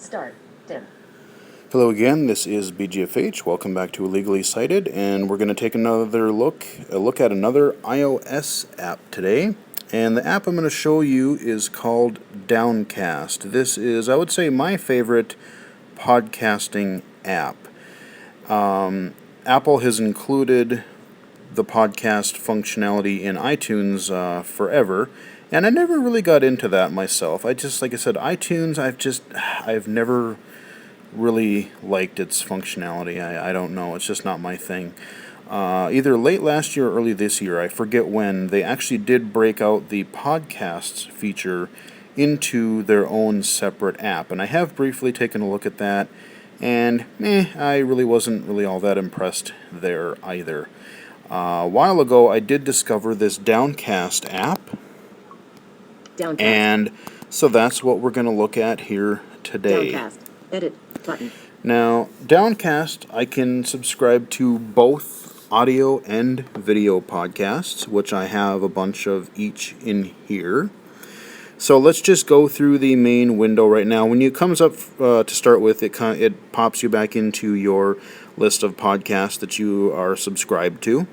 Start. Dim. Hello again, this is BGFH. Welcome back to Illegally Cited, and we're going to take another look at another iOS app today. And the app I'm going to show you is called Downcast. This is, I would say, my favorite podcasting app. Apple has included the podcast functionality in iTunes forever, and I never really got into that myself. Like I said, iTunes, I've never really liked its functionality. I don't know, it's just not my thing. Either late last year or early this year, I forget when, they actually did break out the podcasts feature into their own separate app, and I have briefly taken a look at that, and I really wasn't really all that impressed there either. A while ago, I did discover this Downcast app, and so that's what we're going to look at here today. Downcast. Edit button. Now, Downcast, I can subscribe to both audio and video podcasts, which I have a bunch of each in here. So let's just go through the main window right now. When it comes up to start with, it pops you back into your list of podcasts that you are subscribed to.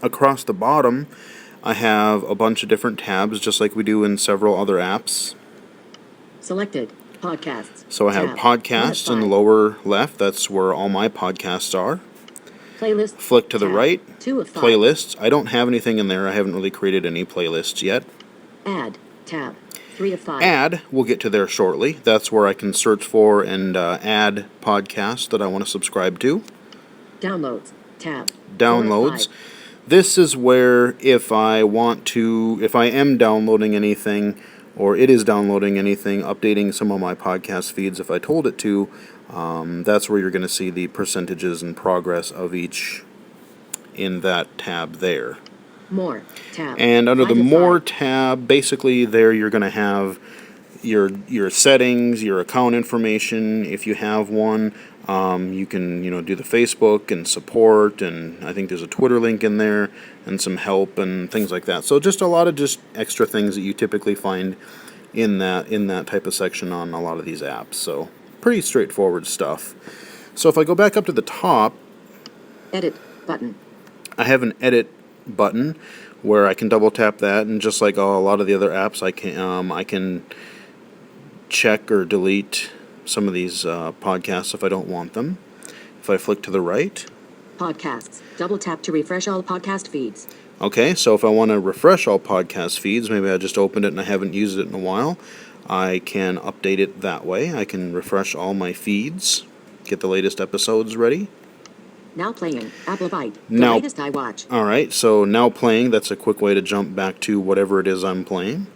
Across the bottom, I have a bunch of different tabs, just like we do in several other apps. Selected. Podcasts. So I have podcasts in the lower left. That's where all my podcasts are. Playlist. Flick to the right. 2 of 5. Playlists. I don't have anything in there. I haven't really created any playlists yet. Add. Tab. 3 of 5. Add. We'll get to there shortly. That's where I can search for and add podcasts that I want to subscribe to. Downloads. Tab. Downloads. This is where if I am downloading anything, or it is downloading anything, updating some of my podcast feeds if I told it to, that's where you're going to see the percentages and progress of each in that tab there. More tab. And under the More tab, basically there you're going to have your settings, your account information, if you have one. You can do the Facebook and support, and I think there's a Twitter link in there, and some help and things like that. So just a lot of just extra things that you typically find in that type of section on a lot of these apps. So pretty straightforward stuff. So if I go back up to the top, edit button. I have an edit button where I can double tap that, and just like a lot of the other apps, I can check or delete some of these podcasts if I don't want them. If I flick to the right, podcasts, double tap to refresh all podcast feeds. Okay, so if I want to refresh all podcast feeds, maybe I just opened it and I haven't used it in a while, I can update it that way. I can refresh all my feeds, get the latest episodes ready. Now playing, Apple Bite, the latest I watch. Alright, so now playing, that's a quick way to jump back to whatever it is I'm playing.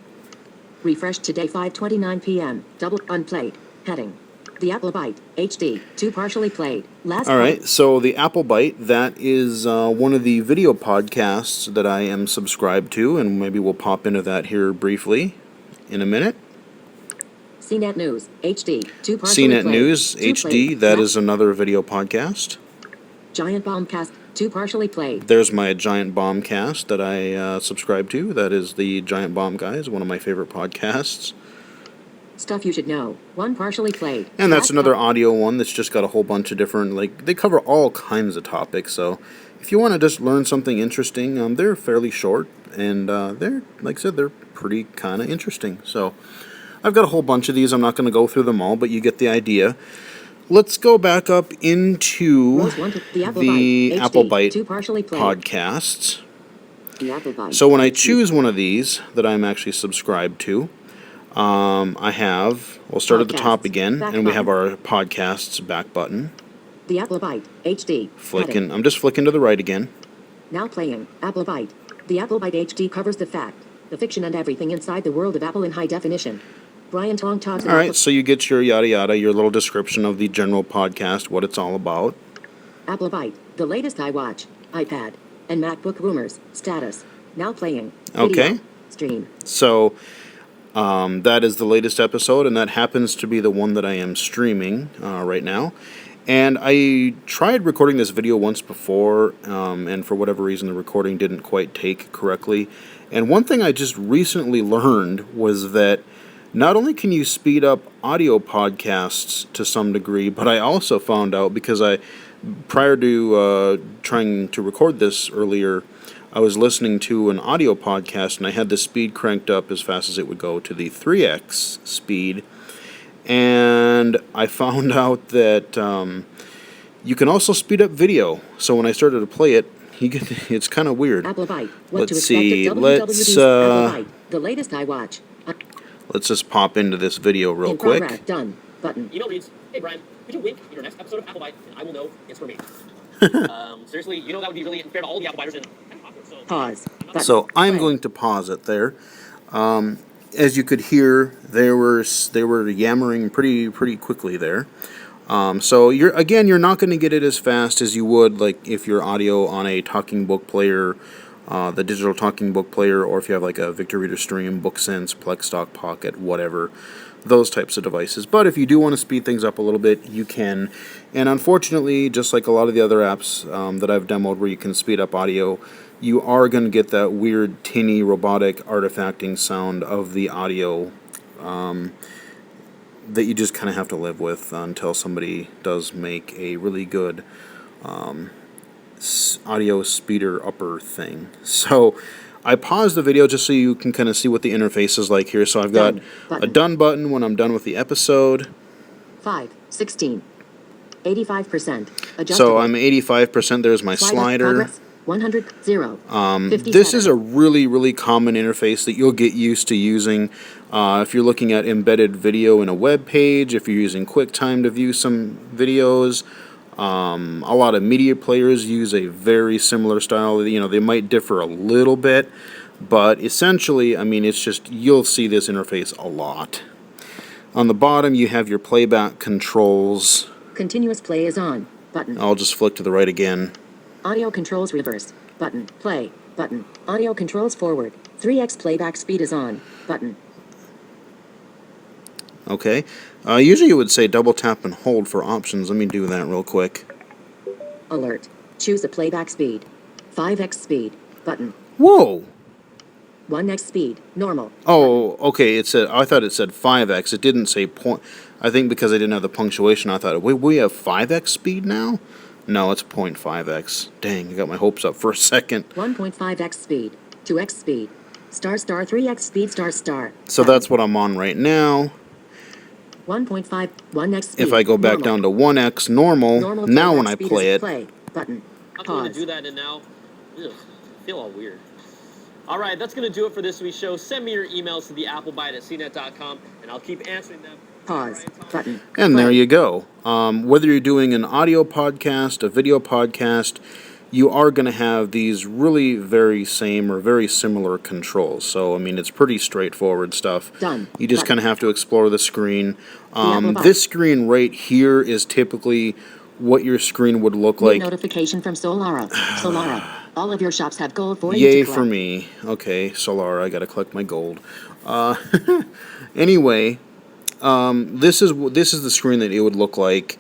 Refresh today 5:29 p.m. Double unplayed. Heading. The Apple Bite HD 2 partially played. Alright, so the Apple Bite, that is one of the video podcasts that I am subscribed to, and maybe we'll pop into that here briefly in a minute. CNET News HD 2 partially played. CNET News HD, that is another video podcast. Giant Bombcast 2 partially played. There's my Giant Bombcast that I subscribe to. That is the Giant Bomb Guys, one of my favorite podcasts. Stuff You Should Know 1 partially played. And that's another audio one that's just got a whole bunch of different, they cover all kinds of topics. So if you want to just learn something interesting, they're fairly short, and they're, like I said, they're pretty kind of interesting. So I've got a whole bunch of these. I'm not going to go through them all, but you get the idea. Let's go back up into the Apple Bite podcasts. So when I choose one of these that I'm actually subscribed to, we'll start at the top again, and we have our podcasts back button. The Apple Bite HD. I'm just flicking to the right again. Now playing, Apple Bite. The Apple Bite HD covers the fact, the fiction, and everything inside the world of Apple in high definition. Brian Tong talks about... Alright, so you get your yada yada, your little description of the general podcast, what it's all about. Apple Bite, the latest I watch, iPad, and MacBook rumors, status. Now playing. Video, okay. Stream. So... that is the latest episode, and that happens to be the one that I am streaming right now. And I tried recording this video once before, and for whatever reason the recording didn't quite take correctly. And one thing I just recently learned was that Not only can you speed up audio podcasts to some degree, but I also found out because prior to trying to record this earlier, I was listening to an audio podcast and I had the speed cranked up as fast as it would go to the 3x speed. And I found out that you can also speed up video. So when I started to play it, it's kind of weird. Applebite. Let's see. Let's Applebite. The latest I watch. let's just pop into this video real In quick. progress. Done. Button. Email reads, "Hey Brian, could you wink in your next episode of Applebite, and I will know it's for me." Seriously, you know that would be really unfair to all the Applebiters and awkward, so... Pause. Button. So I'm Play. going to pause it there. As you could hear, they were yammering pretty quickly there. So you're not going to get it as fast as you would like if your audio on a talking book player, the digital talking book player, or if you have like a Victor Reader Stream, BookSense, Plexstock Pocket, whatever, those types of devices. But if you do want to speed things up a little bit, you can. And unfortunately, just like a lot of the other apps that I've demoed where you can speed up audio, you are going to get that weird, tinny, robotic artifacting sound of the audio that you just kind of have to live with until somebody does make a really good audio speeder upper thing. So I paused the video just so you can kind of see what the interface is like here. So I've got a done button when I'm done with the episode. 5, 16. 85%. Adjustable. So I'm 85%. There's my slider. Progress. 100, 0. This is a really common interface that you'll get used to using if you're looking at embedded video in a web page, if you're using QuickTime to view some videos. A lot of media players use a very similar style. You know, they might differ a little bit, but essentially, I mean, it's just, you'll see this interface a lot. On the bottom, you have your playback controls. Continuous play is on. Button. I'll just flick to the right again. Audio controls reverse. Button. Play. Button. Audio controls forward. 3x playback speed is on. Button. Okay. Usually you would say double tap and hold for options. Let me do that real quick. Alert. Choose a playback speed. 5x speed. Button. Whoa! 1x speed. Normal. Oh, okay. I thought it said 5x. It didn't say point. I think because I didn't have the punctuation, I thought, wait, we have 5x speed now? No, it's 0.5x. Dang, I got my hopes up for a second. 1.5x speed. 2x speed. Star 3x speed star. So that's what I'm on right now. 1.5, 1x speed. If I go back down to 1x normal now when I play it. Play. Button. I'm going to Pause. do that, and now... Ugh, I feel all weird. All right, that's going to do it for this week's show. Send me your emails to theapplebite@cnet.com, and I'll keep answering them. Pause. Button. And Play. there you go. Whether you're doing an audio podcast, a video podcast, you are going to have these really very same or very similar controls. So, I mean, it's pretty straightforward stuff. Done. You just kind of have to explore the screen. Applebite. This screen right here is typically what your screen would look New like. notification from Solara. Solara. All of your shops have gold for you Yay to for collect. me. Okay, Solar, I got to collect my gold. Anyway... this is the screen that it would look like,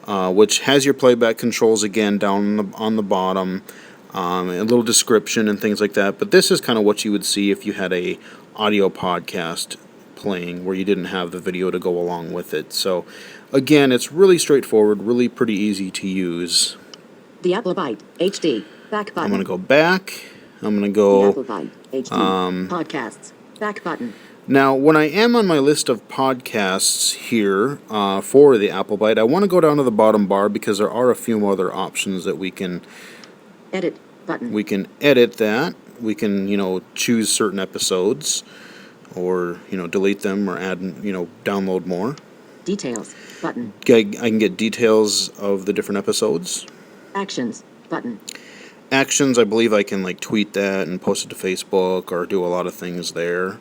which has your playback controls again down on the bottom, a little description and things like that. But this is kind of what you would see if you had a audio podcast playing where you didn't have the video to go along with it. So, again, it's really straightforward, really pretty easy to use. The Applebite HD. Back button. I'm gonna go back. I'm gonna The go. Applebite HD. Podcasts. Back button. Now, when I am on my list of podcasts here for the Applebite, I want to go down to the bottom bar because there are a few other options that we can Edit button. edit that. We can, choose certain episodes or, delete them or add, download more. Details button. I can get details of the different episodes. Actions button. Actions, I believe I can, tweet that and post it to Facebook or do a lot of things there.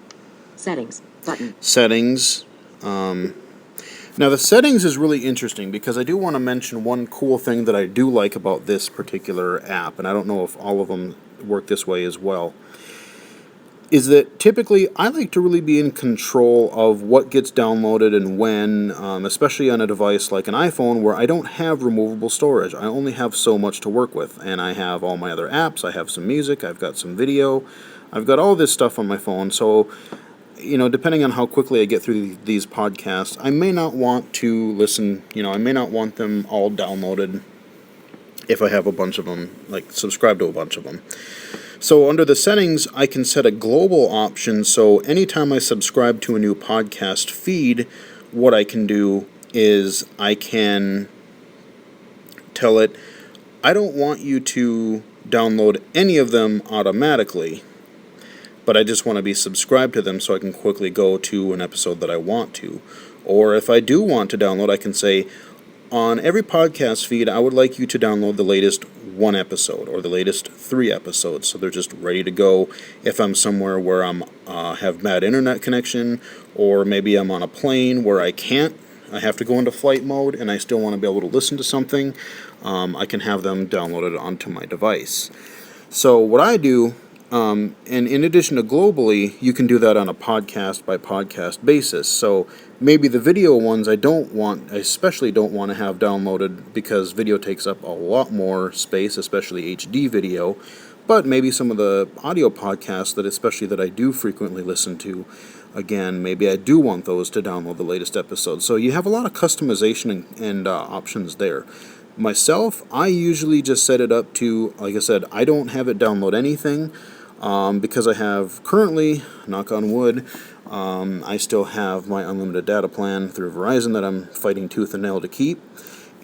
Settings button. Settings. Now the settings is really interesting because I do want to mention one cool thing that I do like about this particular app, and I don't know if all of them work this way as well, is that typically I like to really be in control of what gets downloaded and when, especially on a device like an iPhone where I don't have removable storage. I only have so much to work with, and I have all my other apps, I have some music, I've got some video, I've got all this stuff on my phone, so depending on how quickly I get through these podcasts, I may not want to listen, I may not want them all downloaded if I have a bunch of them, like subscribe to a bunch of them. So under the settings, I can set a global option, so anytime I subscribe to a new podcast feed, what I can do is I can tell it, I don't want you to download any of them automatically, but I just want to be subscribed to them so I can quickly go to an episode that I want to. Or if I do want to download, I can say, on every podcast feed, I would like you to download the latest 1 episode or the latest 3 episodes, so they're just ready to go if I'm somewhere where I'm have bad internet connection, or maybe I'm on a plane where I have to go into flight mode and I still want to be able to listen to something. I can have them downloaded onto my device. So what I do, and in addition to globally, you can do that on a podcast by podcast basis. So maybe the video ones I especially don't want to have downloaded because video takes up a lot more space, especially HD video. But maybe some of the audio podcasts that I do frequently listen to, again, maybe I do want those to download the latest episodes. So you have a lot of customization and options there. Myself, I usually just set it up to, like I said, I don't have it download anything because I have currently, knock on wood, I still have my unlimited data plan through Verizon that I'm fighting tooth and nail to keep,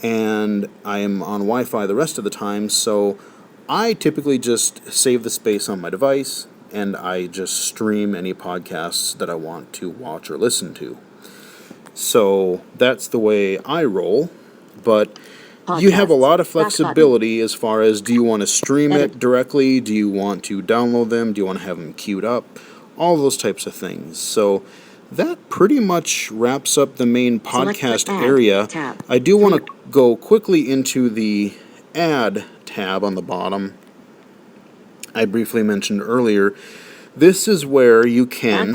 and I am on Wi-Fi the rest of the time, so I typically just save the space on my device and I just stream any podcasts that I want to watch or listen to. So that's the way I roll, but you have a lot of flexibility as far as, do you want to stream it directly? Do you want to download them? Do you want to have them queued up? All those types of things. So that pretty much wraps up the main podcast area. I do want to go quickly into the Add tab on the bottom. I briefly mentioned earlier, this is where you can Add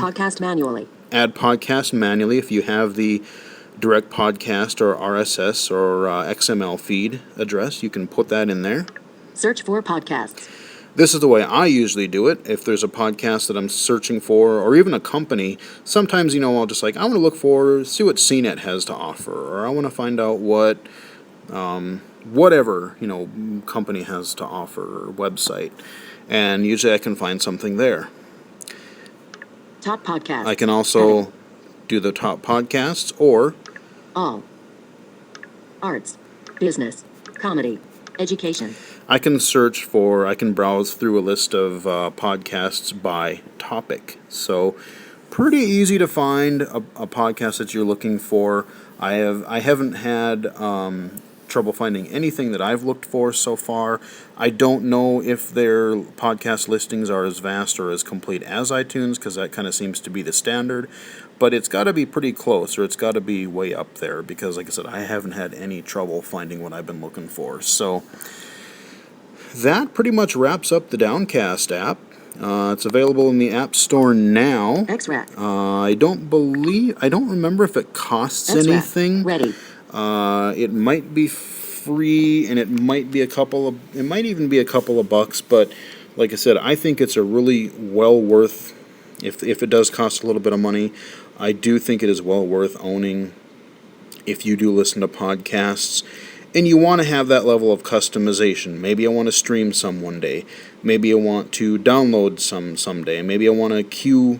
podcast manually if you have the direct podcast or RSS or XML feed address. You can put that in there. Search for podcasts. This is the way I usually do it. If there's a podcast that I'm searching for, or even a company, sometimes, I'll just I want to see what CNET has to offer, or I want to find out what whatever, company has to offer, or website. And usually I can find something there. Top podcasts. I can also do the top podcasts, or all. Arts, business, comedy, education. I can browse through a list of podcasts by topic. So pretty easy to find a podcast that you're looking for. I haven't had trouble finding anything that I've looked for so far. I don't know if their podcast listings are as vast or as complete as iTunes, because that kind of seems to be the standard. But it's got to be pretty close, or it's got to be way up there, because, like I said, I haven't had any trouble finding what I've been looking for. So that pretty much wraps up the Downcast app. It's available in the App Store now. I don't remember if it costs anything. Ready. It might be free, and it might even be a couple of bucks, but like I said, I think it's a really well worth, if it does cost a little bit of money, I do think it is well worth owning if you do listen to podcasts and you want to have that level of customization. Maybe I want to stream some one day. Maybe I want to download some someday. Maybe I want to queue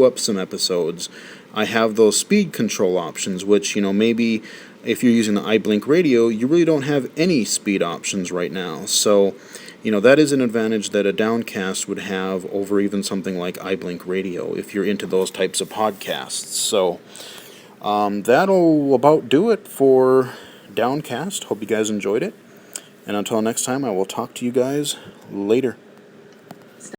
up some episodes. I have those speed control options, which, maybe if you're using the iBlink radio, you really don't have any speed options right now. So, that is an advantage that a Downcast would have over even something like iBlink radio if you're into those types of podcasts. So, that'll about do it for Downcast. Hope you guys enjoyed it. And until next time, I will talk to you guys later.